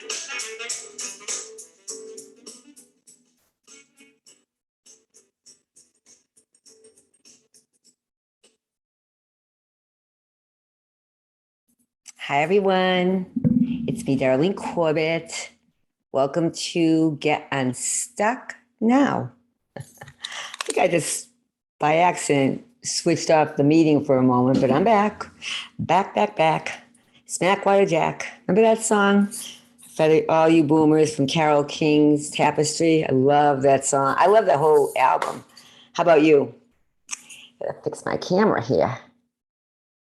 Hi, everyone. It's me, Darlene Corbett. Welcome to Get Unstuck Now. I think I just, by accident, switched off the meeting for a moment, but I'm back. Back. Smack Water Jack. Remember that song? For all you boomers from Carole King's Tapestry. I love that song. I love that whole album. How about you? Gotta fix my camera here.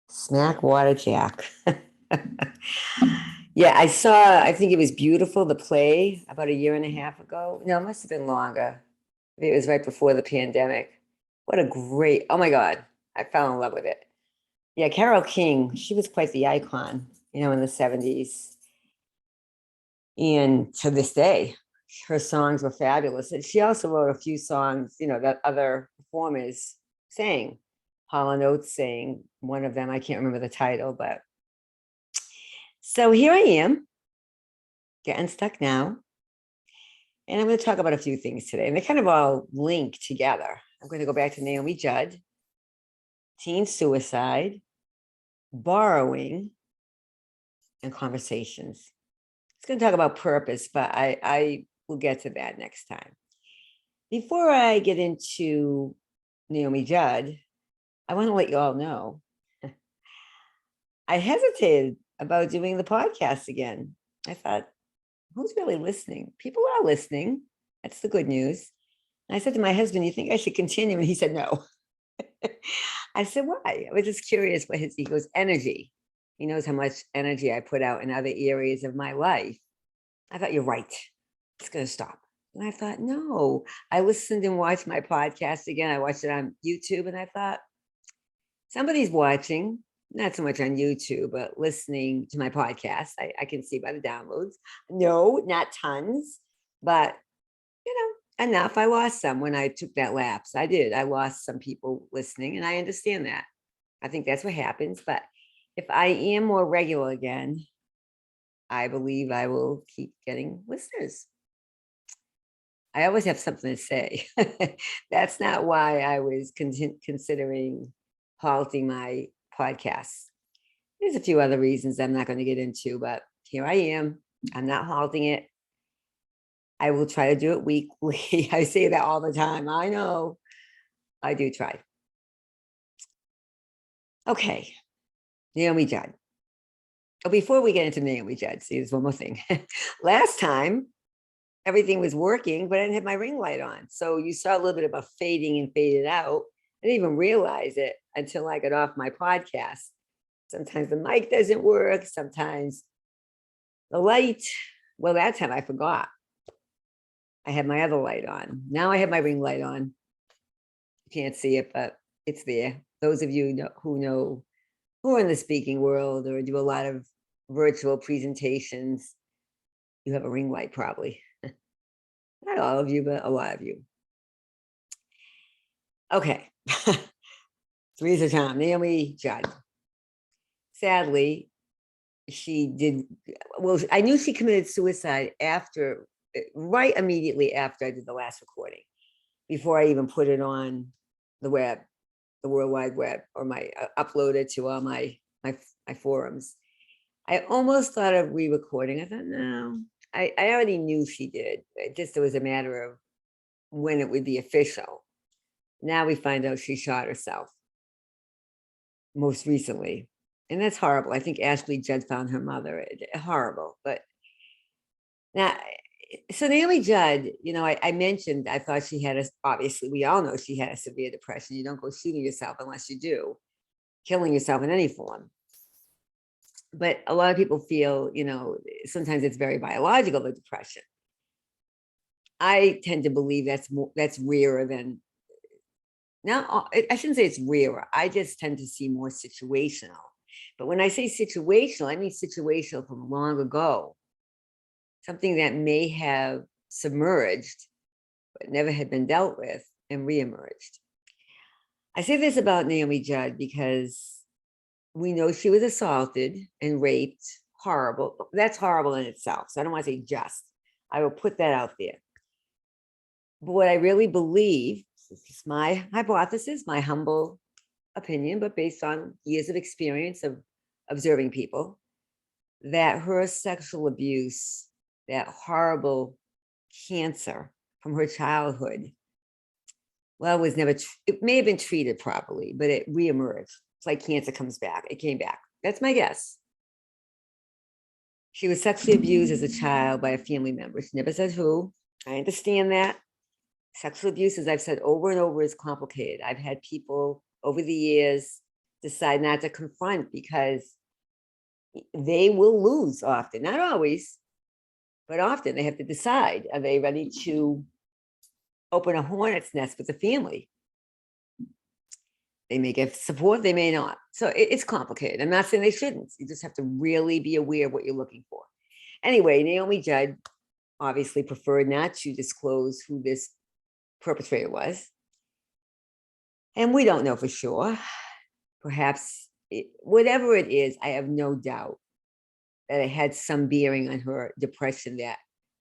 Smack Water Jack. Yeah, I think it was beautiful, the play, about a year and a half ago. No, it must have been longer. It was right before the pandemic. What a great, oh my God, I fell in love with it. Yeah, Carole King, she was quite the icon, in the 70s. And to this day, her songs were fabulous. And she also wrote a few songs, that other performers sang. Hall & Oates sang one of them. I can't remember the title, but so here I am, getting stuck now. And I'm going to talk about a few things today. And they kind of all link together. I'm going to go back to Naomi Judd, teen suicide, borrowing, and conversations. It's going to talk about purpose, but I will get to that next time. Before I get into Naomi Judd, I want to let you all know I hesitated about doing the podcast again. I thought, who's really listening? People are listening. That's the good news. And I said to my husband, you think I should continue? And he said, no. I said, why? I was just curious what he goes, energy. He knows how much energy I put out in other areas of my life. I thought, you're right. It's going to stop. And I thought, no. I listened and watched my podcast again. I watched it on YouTube and I thought, somebody's watching, not so much on YouTube, but listening to my podcast. I can see by the downloads. No, not tons, but enough. I lost some when I took that lapse. I did. I lost some people listening, and I understand that. I think that's what happens. But if I am more regular again, I believe I will keep getting listeners. I always have something to say. That's not why I was considering halting my podcast. There's a few other reasons I'm not going to get into, but here I am. I'm not halting it. I will try to do it weekly. I say that all the time. I know. I do try. Okay. Naomi Judd. Oh, before we get into Naomi Judd, see, there's one more thing. Last time, everything was working, but I didn't have my ring light on. So you saw a little bit of a fading and faded out. I didn't even realize it until I got off my podcast. Sometimes the mic doesn't work. Sometimes the light. Well, that time I forgot. I had my other light on. Now I have my ring light on. You can't see it, but it's there. Those of you who are in the speaking world or do a lot of virtual presentations, you have a ring light probably. Not all of you, but a lot of you. Okay. Three's a charm. Naomi Judd. Sadly, I knew she committed suicide right immediately after I did the last recording, before I even put it on the web, the World Wide Web, or uploaded to all my forums. I almost thought of re-recording. I thought, no, I already knew she did. It was a matter of when it would be official. Now we find out she shot herself most recently. And that's horrible. I think Ashley Judd found her mother. Horrible. But now, so Naomi Judd, I mentioned, I thought she had obviously, we all know she had a severe depression. You don't go shooting yourself unless you do, killing yourself in any form. But a lot of people feel, sometimes it's very biological, the depression. I tend to believe that's rarer than, now, I shouldn't say it's rarer. I just tend to see more situational. But when I say situational, I mean situational from long ago. Something that may have submerged, but never had been dealt with and reemerged. I say this about Naomi Judd because we know she was assaulted and raped horrible. That's horrible in itself. So I don't want to say just. I will put that out there. But what I really believe, this is my hypothesis, my humble opinion, but based on years of experience of observing people, that her sexual abuse, that horrible cancer from her childhood, well, was never, it may have been treated properly, but it reemerged. It's like cancer comes back. It came back. That's my guess. She was sexually abused as a child by a family member. She never said who. I understand that. Sexual abuse, as I've said over and over, is complicated. I've had people over the years decide not to confront because they will lose often, not always, but often they have to decide, are they ready to open a hornet's nest with the family? They may get support, they may not. So it's complicated. I'm not saying they shouldn't. You just have to really be aware of what you're looking for. Anyway, Naomi Judd obviously preferred not to disclose who this perpetrator was. And we don't know for sure. Perhaps whatever it is, I have no doubt that it had some bearing on her depression that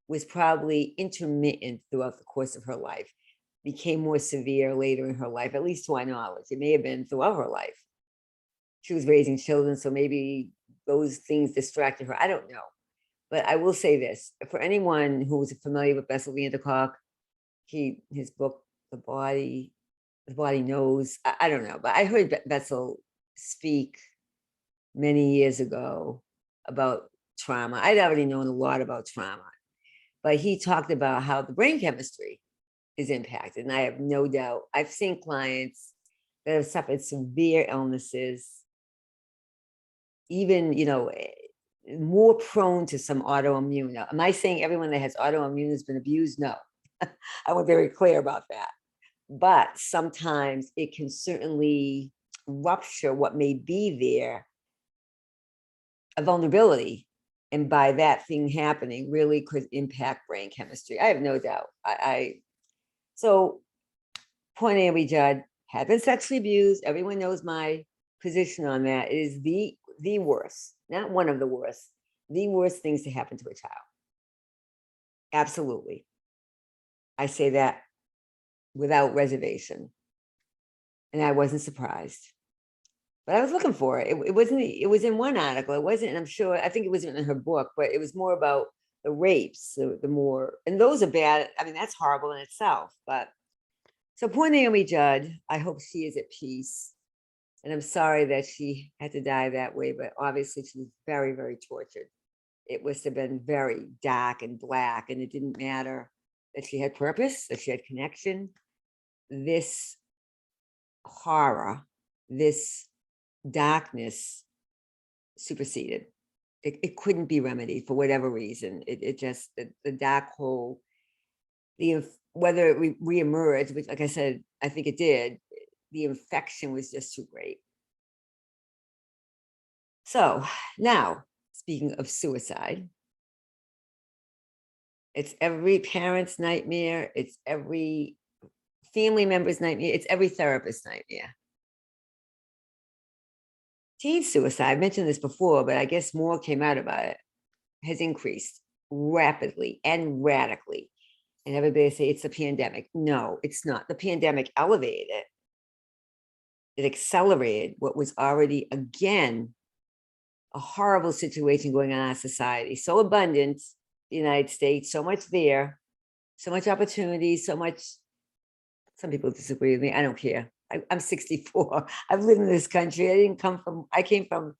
was probably intermittent throughout the course of her life, became more severe later in her life, at least to our knowledge. It may have been throughout her life. She was raising children, so maybe those things distracted her. I don't know. But I will say this, for anyone who is familiar with Bessel van der Kolk, his book, The Body Knows, I don't know, but I heard Bessel speak many years ago about trauma. I'd already known a lot about trauma, but he talked about how the brain chemistry is impacted. And I have no doubt, I've seen clients that have suffered severe illnesses, even, more prone to some autoimmune. Now, am I saying everyone that has autoimmune has been abused? No, I was very clear about that. But sometimes it can certainly rupture what may be there, a vulnerability. And by that thing happening, really could impact brain chemistry. I have no doubt. So poor Naomi Judd had been sexually abused. Everyone knows my position on that. It is the worst, not one of the worst, the worst things to happen to a child. Absolutely. I say that without reservation. And I wasn't surprised. But I was looking for it. It was in one article. It wasn't, and I think it wasn't in her book, but it was more about the rapes, the more, and those are bad. I mean, that's horrible in itself. But so poor Naomi Judd, I hope she is at peace. And I'm sorry that she had to die that way, but obviously she was very, very tortured. It must have been very dark and black, and it didn't matter that she had purpose, that she had connection. This horror, this darkness superseded. It couldn't be remedied for whatever reason. It just, the dark hole, whether it reemerged, which, like I said, I think it did, the infection was just too great. So now, speaking of suicide, it's every parent's nightmare. It's every family member's nightmare. It's every therapist's nightmare. Teen suicide, I mentioned this before, but I guess more came out about it, has increased rapidly and radically. And everybody say it's the pandemic. No, it's not. The pandemic elevated it. It accelerated what was already, again, a horrible situation going on in our society. So abundant, the United States, so much there, so much opportunity, so much. Some people disagree with me. I don't care. I'm 64. I've lived in this country. I came from,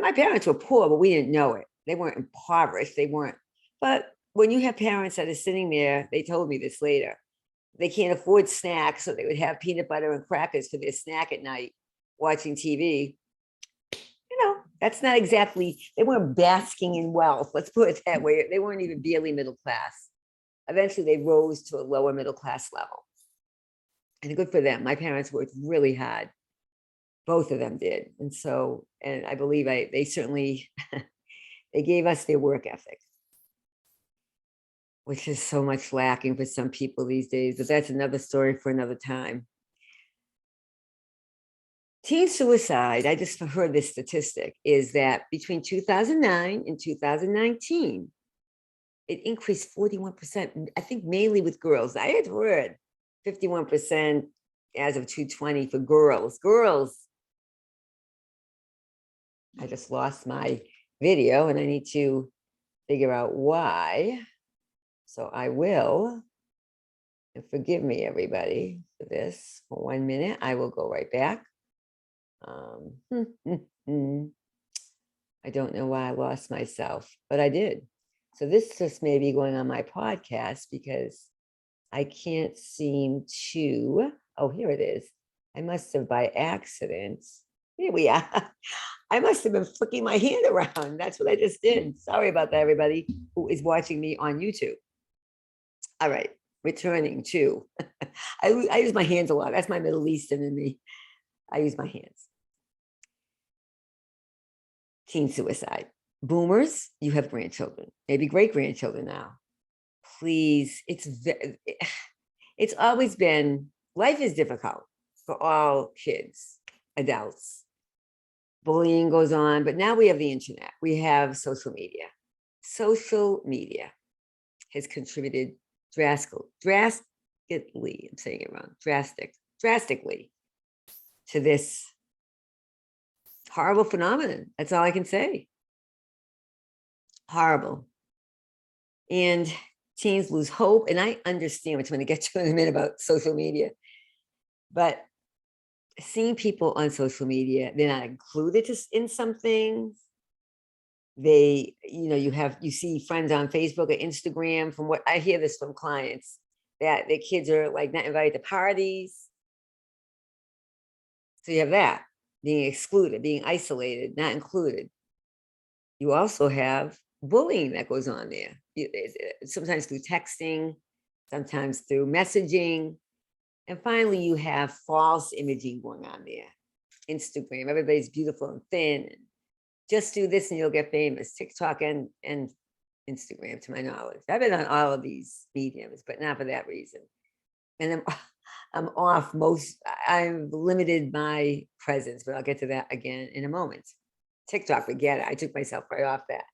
my parents were poor, but we didn't know it. They weren't impoverished. They weren't. But when you have parents that are sitting there, they told me this later, they can't afford snacks, so they would have peanut butter and crackers for their snack at night, watching TV. That's not exactly, they weren't basking in wealth. Let's put it that way. They weren't even barely middle class. Eventually, they rose to a lower middle class level. And good for them. My parents worked really hard. Both of them did. And so, and I believe they certainly, they gave us their work ethic, which is so much lacking for some people these days. But that's another story for another time. Teen suicide, I just heard this statistic, is that between 2009 and 2019, it increased 41%, I think mainly with girls. I had heard 51% as of 220 for girls. Girls, I just lost my video and I need to figure out why. So I will, and forgive me everybody for this for 1 minute. I will go right back. I don't know why I lost myself, but I did. So this just may be going on my podcast because I can't seem to, oh, here it is. I must have by accident. Here we are. I must have been flicking my hand around. That's what I just did. Sorry about that, everybody who is watching me on YouTube. All right, returning to, I use my hands a lot. That's my Middle Eastern in me. I use my hands. Teen suicide. Boomers, you have grandchildren, maybe great-grandchildren now. Please, it's always been, life is difficult for all kids, adults. Bullying goes on, but now we have the internet. We have social media. Social media has contributed drastically, I'm saying it wrong, drastically to this horrible phenomenon. That's all I can say. Horrible. And teens lose hope. And I understand, which I'm going to get to in a minute about social media. But seeing people on social media, they're not included in some things. They, you see friends on Facebook or Instagram. From what I hear this from clients, that their kids are like not invited to parties. So you have that, being excluded, being isolated, not included. You also have bullying that goes on there. Sometimes through texting, sometimes through messaging. And finally, you have false imaging going on there. Instagram, everybody's beautiful and thin. And just do this and you'll get famous. TikTok and Instagram, to my knowledge. I've been on all of these mediums, but not for that reason. And I'm off I've limited my presence, but I'll get to that again in a moment. TikTok, forget it. I took myself right off that.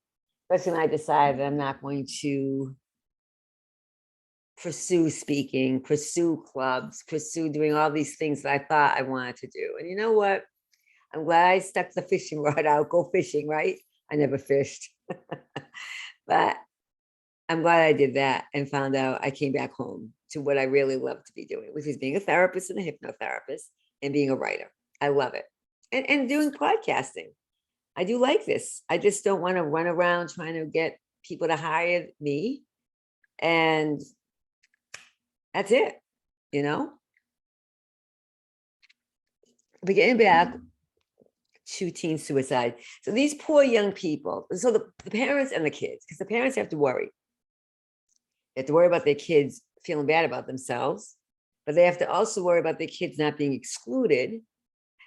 That's when I decided that I'm not going to pursue speaking, pursue clubs, pursue doing all these things that I thought I wanted to do. And you know what? I'm glad I stuck the fishing rod out, go fishing, right? I never fished. But I'm glad I did that and found out I came back home to what I really love to be doing, which is being a therapist and a hypnotherapist and being a writer. I love it. And doing podcasting. I do like this. I just don't want to run around trying to get people to hire me. And that's it, But getting back to teen suicide. So these poor young people, so the parents and the kids, because the parents have to worry. They have to worry about their kids feeling bad about themselves, but they have to also worry about their kids not being excluded.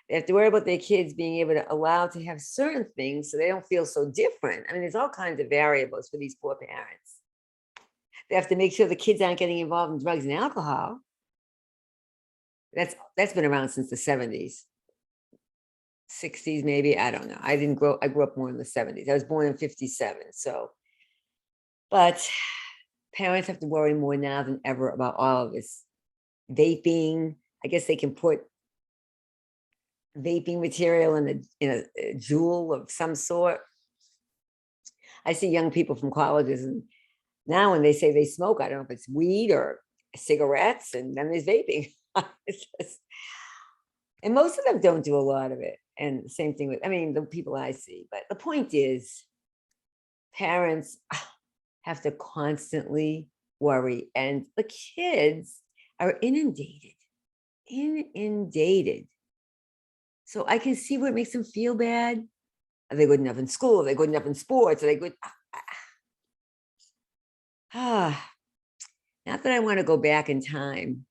They have to worry about their kids being able to allow to have certain things so they don't feel so different. I mean, there's all kinds of variables for these poor parents. They have to make sure the kids aren't getting involved in drugs and alcohol. That's been around since the 70s, 60s, maybe. I don't know. I grew up more in the 70s. I was born in 57. So, but parents have to worry more now than ever about all of this vaping. I guess they can put vaping material in a jewel of some sort. I see young people from colleges, and now when they say they smoke, I don't know if it's weed or cigarettes, and then there's vaping. And most of them don't do a lot of it. And the same thing with, the people I see. But the point is, parents have to constantly worry, and the kids are inundated. So I can see what makes them feel bad. Are they good enough in school? Are they good enough in sports? Are they good? Not that I want to go back in time,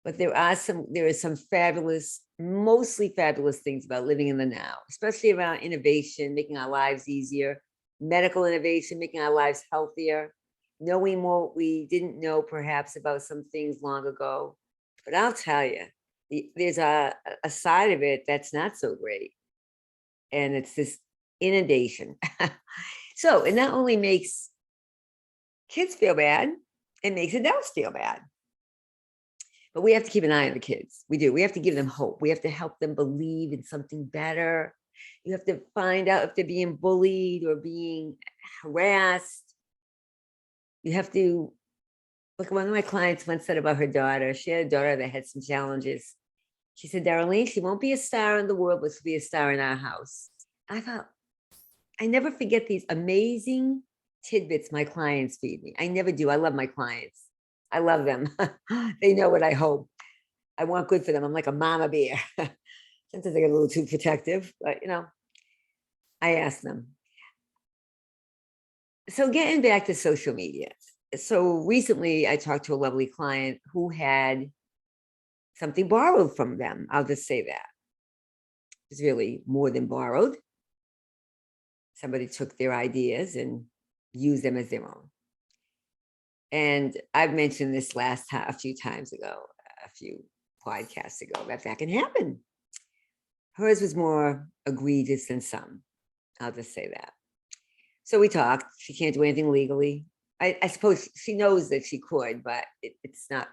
but there are some fabulous, mostly fabulous things about living in the now, especially around innovation, making our lives easier, medical innovation, making our lives healthier, knowing what we didn't know perhaps about some things long ago. But I'll tell you, there's a side of it that's not so great. And it's this inundation. So it not only makes kids feel bad, it makes adults feel bad. But we have to keep an eye on the kids. We do. We have to give them hope. We have to help them believe in something better. You have to find out if they're being bullied or being harassed. You have to, like one of my clients once said about her daughter. She had a daughter that had some challenges. She said, Darlene, she won't be a star in the world, but she'll be a star in our house. I thought, I never forget these amazing tidbits my clients feed me. I never do. I love my clients. I love them. They know what I hope. I want good for them. I'm like a mama bear. Sometimes I get a little too protective, but I ask them. So getting back to social media. So recently I talked to a lovely client who had something borrowed from them. I'll just say that. It's really more than borrowed. Somebody took their ideas and used them as their own. And I've mentioned this a few times ago, a few podcasts ago, that can happen. Hers was more egregious than some. I'll just say that. So we talked. She can't do anything legally. I suppose she knows that she could, but it's not.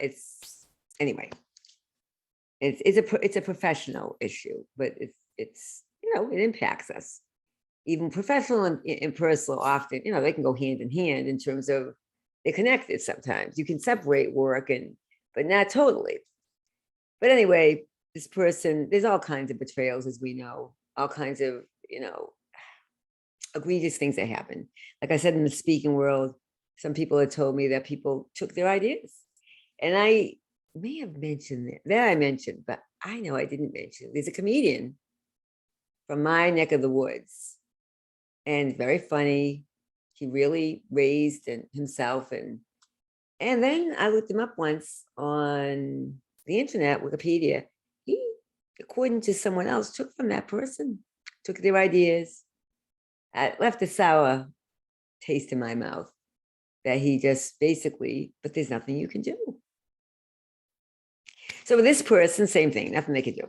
Anyway. It's a professional issue, but it's it impacts us. Even professional and personal often, they can go hand in hand in terms of they're connected sometimes. You can separate work but not totally. But anyway, this person, there's all kinds of betrayals, as we know, all kinds of, egregious things that happen. Like I said, in the speaking world, some people had told me that people took their ideas. And I may have mentioned that I mentioned, but I know I didn't mention. There's a comedian from my neck of the woods, and very funny. He really raised himself, and then I looked him up once on the internet, Wikipedia. He, according to someone else, took from that person, took their ideas. It left a sour taste in my mouth that he just basically, but there's nothing you can do. So with this person, same thing, nothing they could do.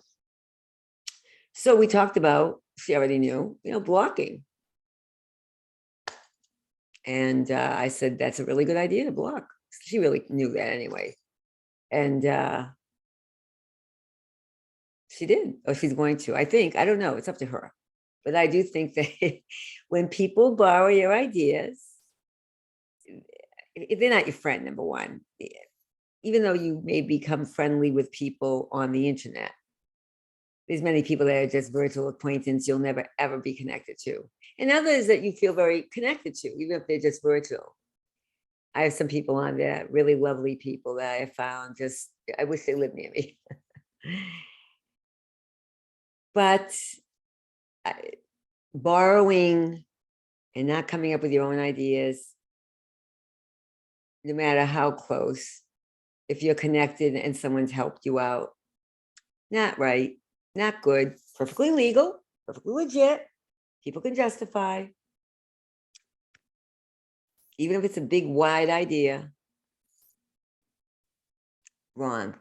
So we talked about, she already knew, blocking. And I said, that's a really good idea to block. She really knew that anyway. And she did, or she's going to, I think. I don't know. It's up to her. But I do think that when people borrow your ideas, if they're not your friend, number one, even though you may become friendly with people on the internet, there's many people that are just virtual acquaintance you'll never, ever be connected to. And others that you feel very connected to, even if they're just virtual. I have some people on there, really lovely people that I have found, just, I wish they lived near me. But borrowing and not coming up with your own ideas, no matter how close, if you're connected and someone's helped you out, not right, not good, perfectly legal, perfectly legit, people can justify, even if it's a big, wide idea, wrong.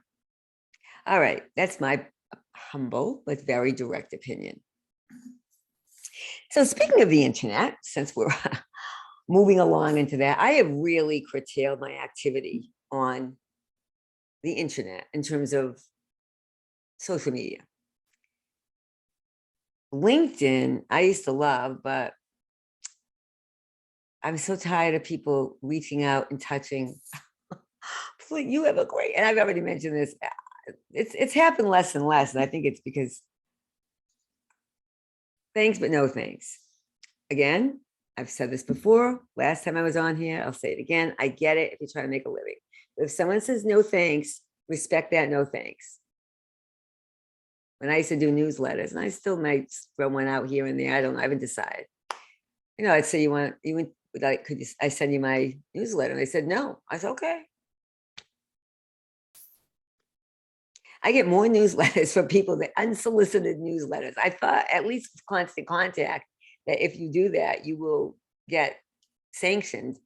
All right, that's my humble but very direct opinion. So speaking of the internet, since we're moving along into that, I have really curtailed my activity on the internet in terms of social media. LinkedIn, I used to love, but I'm so tired of people reaching out and touching. Please, you have a great, and I've already mentioned this. It's happened less and less, and I think it's because thanks, but no thanks. Again, I've said this before. Last time I was on here, I'll say it again. I get it if you're trying to make a living. If someone says no thanks, respect that no thanks. When I used to do newsletters, and I still might throw one out here and there. I don't know. I haven't decided. I'd say could I send you my newsletter? And they said no. I said, okay. I get more newsletters from people, that unsolicited newsletters. I thought, at least with constant contact, that if you do that, you will get sanctioned.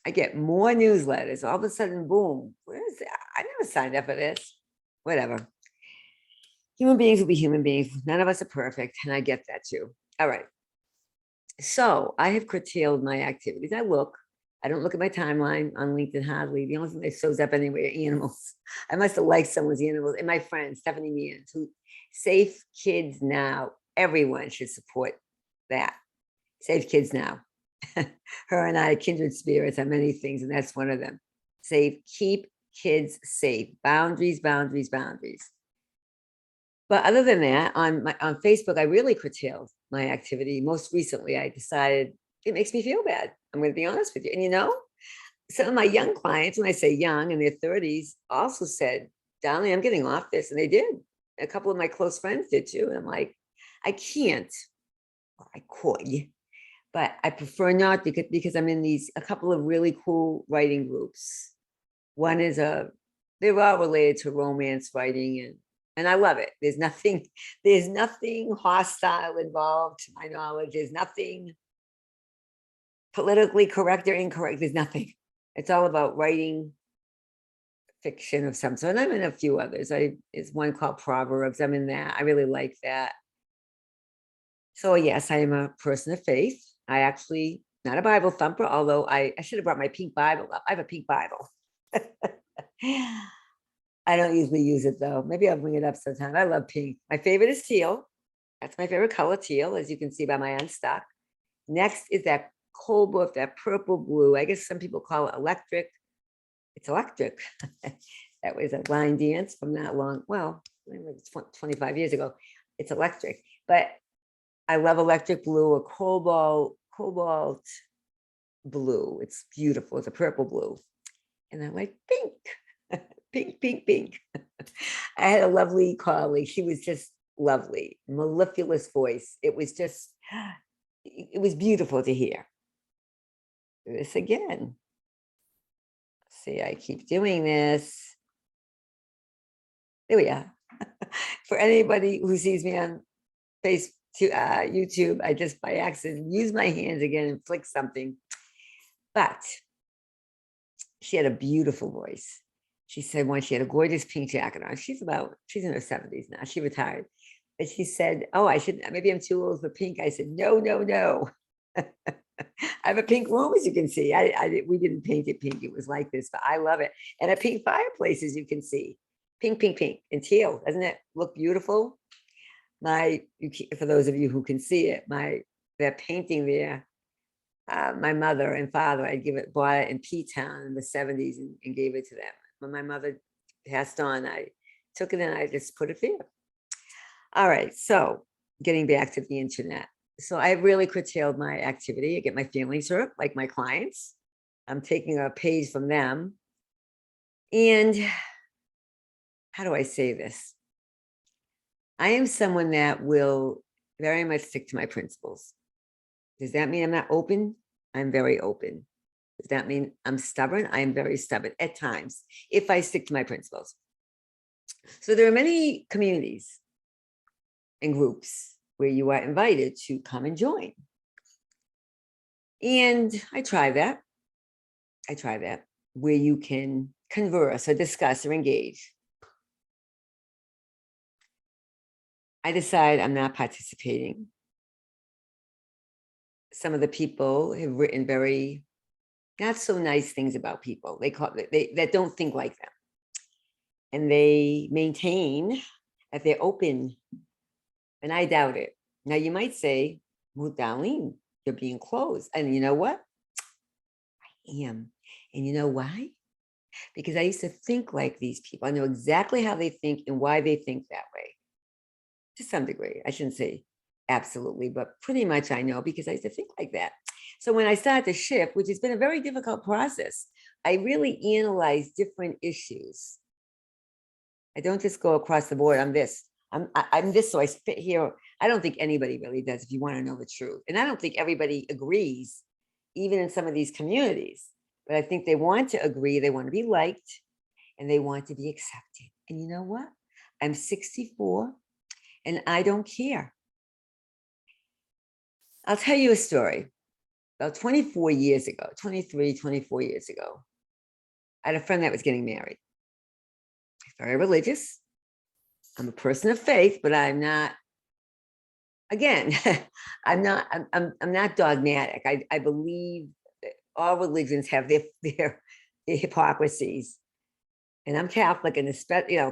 I get more newsletters. All of a sudden, boom, where is that? I never signed up for this. whatever. Human beings will be human beings. None of us are perfect. And I get that too. All right. So I have curtailed my activities. I don't look at my timeline on LinkedIn hardly. The only thing that shows up anyway are animals. I must have liked someone's animals. And my friend, Stephanie Meehan, who Safe Kids Now, everyone should support that. Safe Kids Now. Her and I are kindred spirits on many things, and that's one of them. Keep kids safe. Boundaries, boundaries, boundaries. But other than that, on Facebook, I really curtailed my activity. Most recently, I decided it makes me feel bad. I'm going to be honest with you. And some of my young clients, when I say young, in their 30s, also said, Darlene, I'm getting off this. And they did. A couple of my close friends did too. And I'm like, I can't, or I could, but I prefer not because I'm in a couple of really cool writing groups. One is they're all related to romance writing, and I love it. There's nothing hostile involved, to my knowledge. There's nothing politically correct or incorrect. There's nothing. It's all about writing fiction of some sort. And I'm in a few others. There's one called Proverbs. I'm in that. I really like that. So yes, I am a person of faith. I actually, not a Bible thumper, although I should have brought my pink Bible up. I have a pink Bible. I don't usually use it though. Maybe I'll bring it up sometime. I love pink. My favorite is teal. That's my favorite color, teal, as you can see by my Unstuck. Next is that cobalt, that purple blue. I guess some people call it electric. It's electric. That was a line dance from not long, 25 years ago. It's electric. But I love electric blue or cobalt blue. It's beautiful. It's a purple blue. And I'm like, pink, pink, pink, pink. I had a lovely colleague. She was just lovely, mellifluous voice. It was beautiful to hear. Do this again. See, I keep doing this. There we are. For anybody who sees me on YouTube, I just by accident use my hands again and flick something. But she had a beautiful voice. She said once she had a gorgeous pink jacket on. She's in her 70s now. She retired. But she said, maybe I'm too old for pink. I said, no. I have a pink room, as you can see. We didn't paint it pink. It was like this, but I love it. And a pink fireplace, as you can see. Pink, pink, pink, and teal. Doesn't it look beautiful? For those of you who can see it, that painting there, my mother and father, bought it in P-Town in the 70s and gave it to them. When my mother passed on, I took it and I just put it there. All right, so getting back to the internet. So I really curtailed my activity. I get my feelings hurt, like my clients. I'm taking a page from them. And how do I say this? I am someone that will very much stick to my principles. Does that mean I'm not open? I'm very open. Does that mean I'm stubborn? I am very stubborn at times, if I stick to my principles. So there are many communities and groups where you are invited to come and join. And I try that, where you can converse or discuss or engage. I decide I'm not participating. Some of the people have written very not so nice things about people. That don't think like them. And they maintain that they're open. And I doubt it. Now you might say, well, Darlene, you're being closed. And you know what? I am. And you know why? Because I used to think like these people. I know exactly how they think and why they think that way. To some degree. I shouldn't say absolutely, but pretty much I know because I used to think like that. So when I started to shift, which has been a very difficult process, I really analyze different issues. I don't just go across the board. I'm this, so I fit here. I don't think anybody really does, if you want to know the truth. And I don't think everybody agrees, even in some of these communities. But I think they want to agree, they want to be liked, and they want to be accepted. And you know what? I'm 64, and I don't care. I'll tell you a story. About 24 years ago, I had a friend that was getting married. Very religious. I'm a person of faith, but I'm not, again, I'm not dogmatic. I believe that all religions have their hypocrisies. And I'm Catholic, and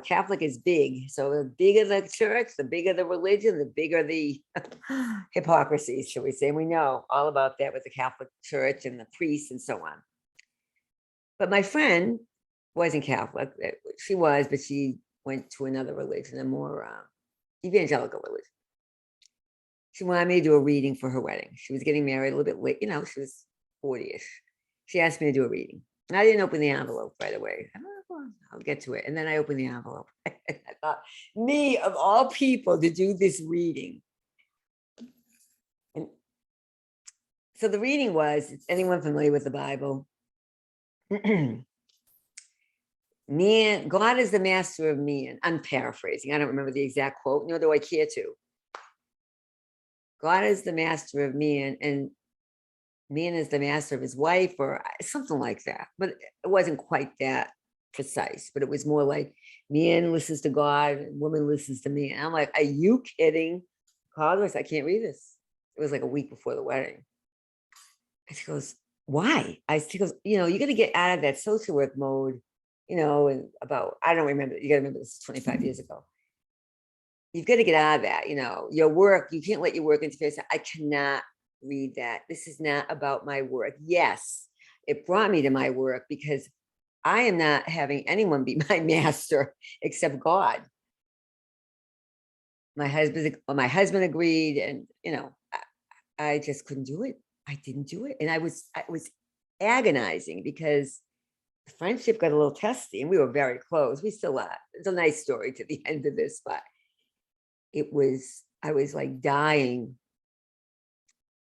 Catholic is big. So the bigger the church, the bigger the religion, the bigger the hypocrisy, shall we say. And we know all about that with the Catholic Church and the priests and so on. But my friend wasn't Catholic. She was, but she went to another religion, a more evangelical religion. She wanted me to do a reading for her wedding. She was getting married a little bit late. She was 40-ish. She asked me to do a reading. And I didn't open the envelope right away. I'll get to it. And then I opened the envelope. I thought, me of all people to do this reading. And so the reading was, is anyone familiar with the Bible? Man, God is the master of man. I'm paraphrasing. I don't remember the exact quote, nor do I care to. God is the master of man, and man is the master of his wife, or something like that. But it wasn't quite that precise, but it was more like man listens to God and woman listens to me. And I'm like, are you kidding? Called I can't read this. It was like a week before the wedding. And she goes, why? She goes, you got to get out of that social work mode, and about, I don't remember, you got to remember this is 25 years ago. You've got to get out of that, your work, you can't let your work interfere. I cannot read that. This is not about my work. Yes, it brought me to my work because I am not having anyone be my master except God. My husband agreed, and I just couldn't do it. I didn't do it, and I was agonizing because the friendship got a little testy, and we were very close. We still are. It's a nice story to the end of this, but I was like dying.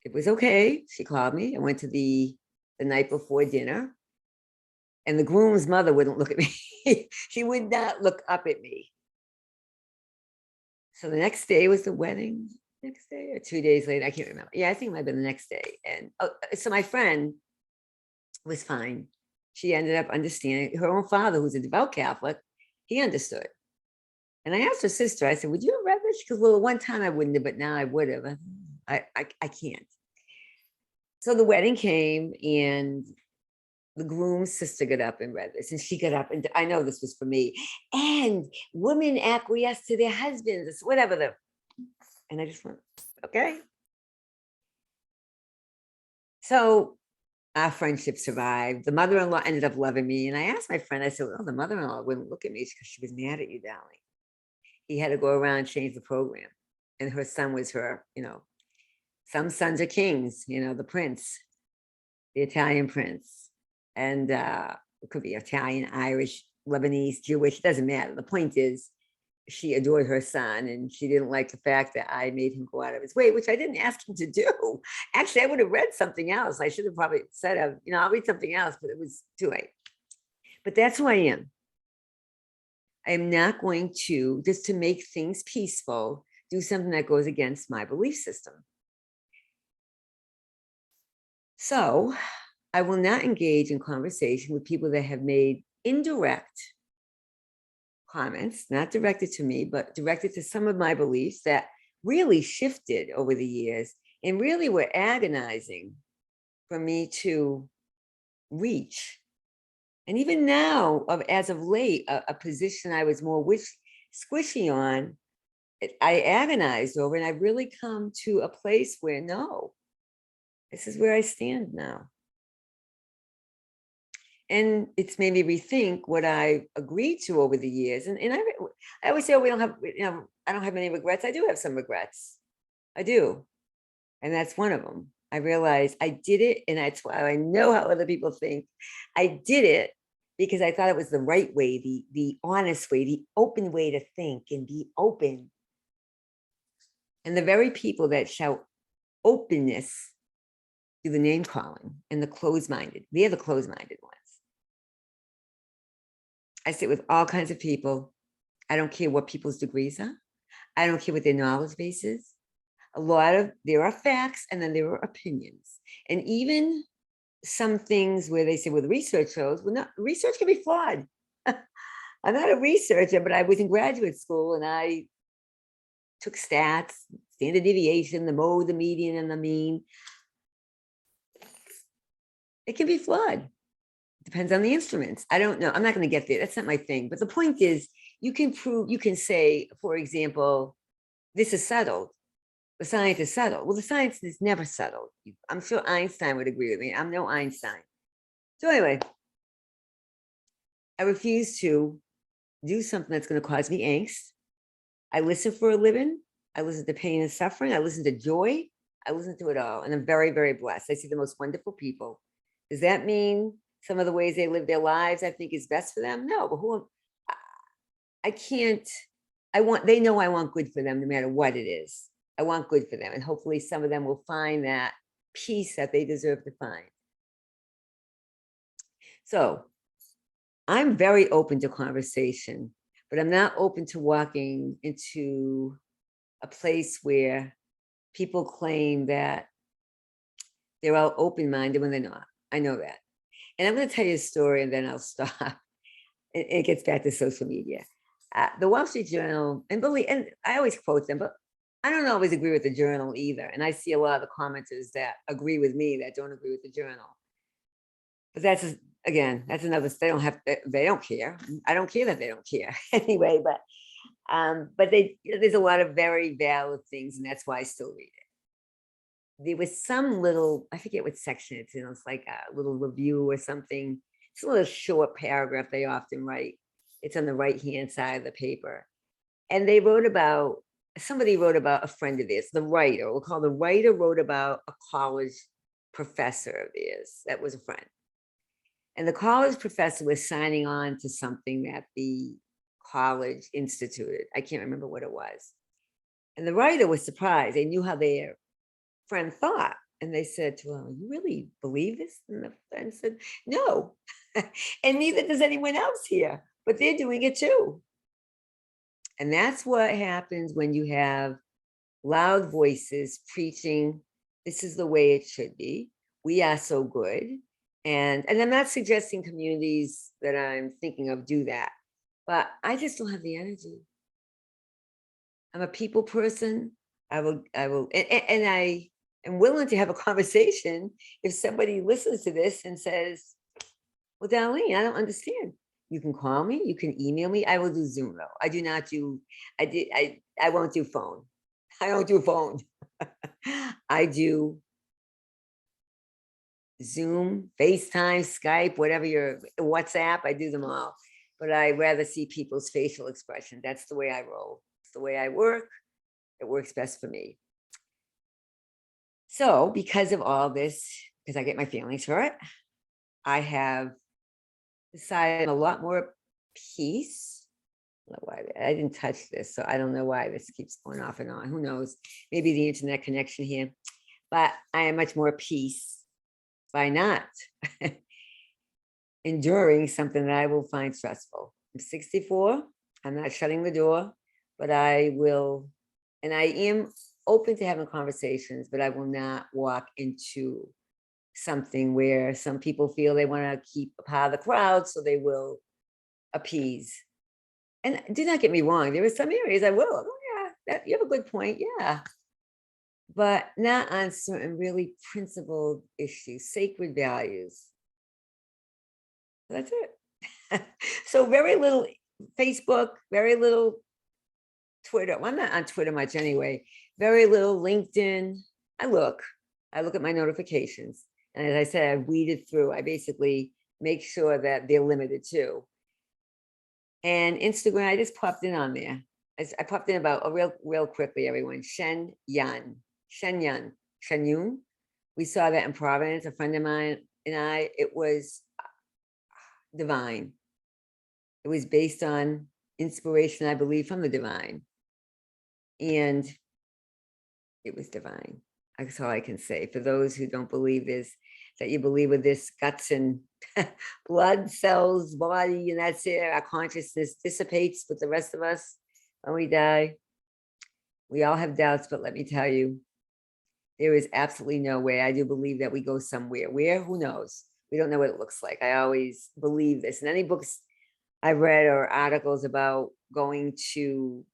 It was okay. She called me. I went to the night before dinner. And the groom's mother wouldn't look at me. She would not look up at me. So the next day was the wedding. Next day or 2 days later, I can't remember. Yeah, I think it might have been the next day. And so my friend was fine. She ended up understanding. Her own father, who's a devout Catholic, he understood. And I asked her sister, I said, would you have read this? She goes, well, one time I wouldn't have, but now I would have. I can't. So the wedding came, and the groom's sister got up and read this, and she got up, and I know this was for me. And women acquiesce to their husbands, whatever and I just went, okay. So our friendship survived. The mother-in-law ended up loving me, and I asked my friend, I said, well, the mother-in-law wouldn't look at me because she was mad at you, darling. He had to go around and change the program, and her son was her, some sons are kings, the prince, the Italian prince. And it could be Italian, Irish, Lebanese, Jewish, doesn't matter. The point is, she adored her son, and she didn't like the fact that I made him go out of his way, which I didn't ask him to do. Actually, I would have read something else. I should have probably said, I'll read something else, but it was too late. But that's who I am. I am not going to, just to make things peaceful, do something that goes against my belief system. So I will not engage in conversation with people that have made indirect comments, not directed to me, but directed to some of my beliefs that really shifted over the years and really were agonizing for me to reach. And even now, as of late, a position I was more squishy on, I agonized over, and I've really come to a place where, no, this is where I stand now. And it's made me rethink what I agreed to over the years. And I always say, oh, I don't have any regrets. I do have some regrets. I do. And that's one of them. I realized I did it, and that's why I know how other people think. I did it because I thought it was the right way, the honest way, the open way to think and be open. And the very people that shout openness do the name calling and the closed-minded, they're the closed-minded ones. I sit with all kinds of people. I don't care what people's degrees are. I don't care what their knowledge base is. There are facts, and then there are opinions. And even some things where they say, well, the research shows, well, no, research can be flawed. I'm not a researcher, but I was in graduate school and I took stats, standard deviation, the mode, the median, and the mean. It can be flawed. Depends on the instruments. I don't know. I'm not going to get there. That's not my thing. But the point is, you can prove, you can say, for example, this is settled. The science is settled. Well, the science is never settled. I'm sure Einstein would agree with me. I'm no Einstein. So anyway, I refuse to do something that's going to cause me angst. I listen for a living. I listen to pain and suffering. I listen to joy. I listen to it all. And I'm very, very blessed. I see the most wonderful people. Does that mean some of the ways they live their lives I think is best for them? No, but I can't, they know I want good for them no matter what it is. I want good for them. And hopefully some of them will find that peace that they deserve to find. So I'm very open to conversation, but I'm not open to walking into a place where people claim that they're all open-minded when they're not. I know that. And I'm going to tell you a story and then I'll stop. It gets back to social media. The Wall Street Journal, and I always quote them, but I don't always agree with the Journal either. And I see a lot of the commenters that agree with me that don't agree with the Journal. But that's another, they don't care. I don't care that they don't care anyway, but there's a lot of very valid things, and that's why I still read it. There was some little, I forget what section it's in. It's like a little review or something. It's a little short paragraph they often write. It's on the right-hand side of the paper. And somebody wrote about a friend of theirs, the writer, wrote about a college professor of theirs that was a friend. And the college professor was signing on to something that the college instituted. I can't remember what it was. And the writer was surprised. They knew how their friend thought. And they said to him, "You really believe this?" And the friend said, "No." And neither does anyone else here, but they're doing it too. And that's what happens when you have loud voices preaching, this is the way it should be. We are so good. And I'm not suggesting communities that I'm thinking of do that, but I just don't have the energy. I'm a people person. I will, and I am willing to have a conversation if somebody listens to this and says, "Well, Darlene, I don't understand." You can call me, you can email me. I will do Zoom though. I won't do phone. I don't do phone. I do Zoom, FaceTime, Skype, whatever your WhatsApp, I do them all. But I rather see people's facial expression. That's the way I roll. It's the way I work. It works best for me. So because of all this, because I get my feelings hurt, I have decided a lot more peace. I don't know why I didn't touch this, so I don't know why this keeps going off and on. Who knows? Maybe the internet connection here. But I am much more peace by not enduring something that I will find stressful. I'm 64. I'm not shutting the door, but I will, and I am open to having conversations, but I will not walk into something where some people feel they want to keep a part of the crowd, so they will appease. And do not get me wrong, there are some areas I will. Oh yeah, you have a good point. Yeah. But not on certain really principled issues, sacred values. That's it. So very little Facebook, very little Twitter. Well, I'm not on Twitter much anyway. Very little LinkedIn. I look at my notifications. And as I said, I weeded through. I basically make sure that they're limited too. And Instagram, I just popped in on there. I popped in about real quickly, everyone. Shen Yun. We saw that in Providence, a friend of mine and I. It was divine. It was based on inspiration, I believe, from the divine. And it was divine. That's all I can say. For those who don't believe this, that you believe with this guts and blood cells, body, and that's it. Our consciousness dissipates with the rest of us when we die. We all have doubts, but let me tell you, there is absolutely no way. I do believe that we go somewhere. Where? Who knows? We don't know what it looks like. I always believe this. And any books I read or articles about going to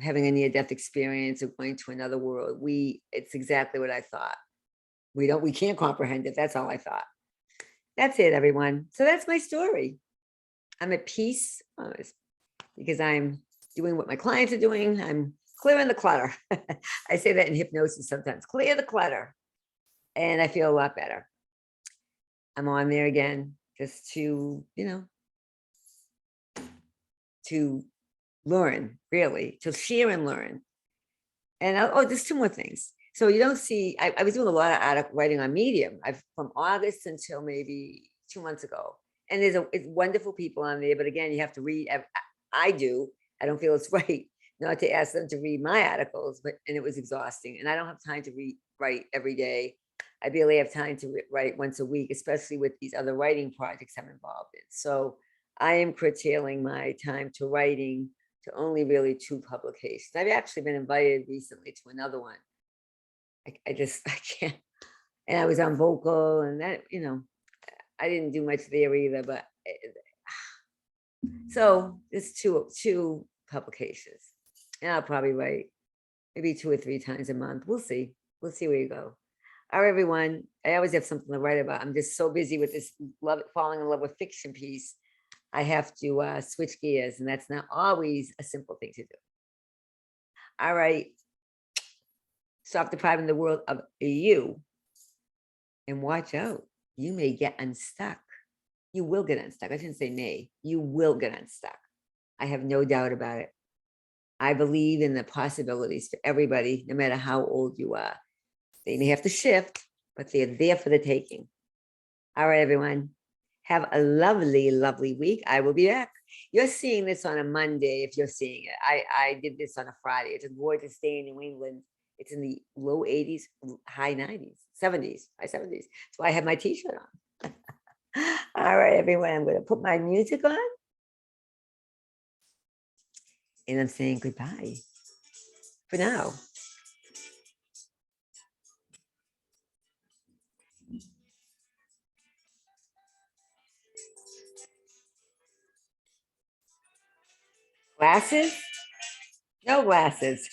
having a near-death experience or going to another world. It's exactly what I thought. We can't comprehend it. That's all I thought. That's it, everyone. So that's my story. I'm at peace because I'm doing what my clients are doing. I'm clearing the clutter. I say that in hypnosis sometimes, clear the clutter. And I feel a lot better. I'm on there again just to, to learn, really, to share and learn. And there's two more things. So you don't see, I was doing a lot of article writing on Medium. From August until maybe 2 months ago. And it's wonderful people on there. But again, you have to read. I do. I don't feel it's right not to ask them to read my articles, and it was exhausting. And I don't have time to write every day. I barely have time to write once a week, especially with these other writing projects I'm involved in. So I am curtailing my time to writing to only really 2 publications. I've actually been invited recently to another one. I can't. And I was on Vocal, and that, I didn't do much there either, but so it's two publications. And I'll probably write maybe 2 or 3 times a month. We'll see. We'll see where you go. All right, everyone. I always have something to write about. I'm just so busy with this falling in love with fiction piece. I have to switch gears, and that's not always a simple thing to do. All right. Stop depriving the world of you. And watch out. You may get unstuck. You will get unstuck. I shouldn't say may. You will get unstuck. I have no doubt about it. I believe in the possibilities for everybody, no matter how old you are. They may have to shift, but they're there for the taking. All right, everyone. Have a lovely, lovely week. I will be back. You're seeing this on a Monday if you're seeing it. I did this on a Friday. It's a gorgeous day in New England. It's in the low 80s, high 90s, 70s, high 70s. So I have my t-shirt on. All right, everyone. I'm going to put my music on. And I'm saying goodbye for now. Glasses? No glasses.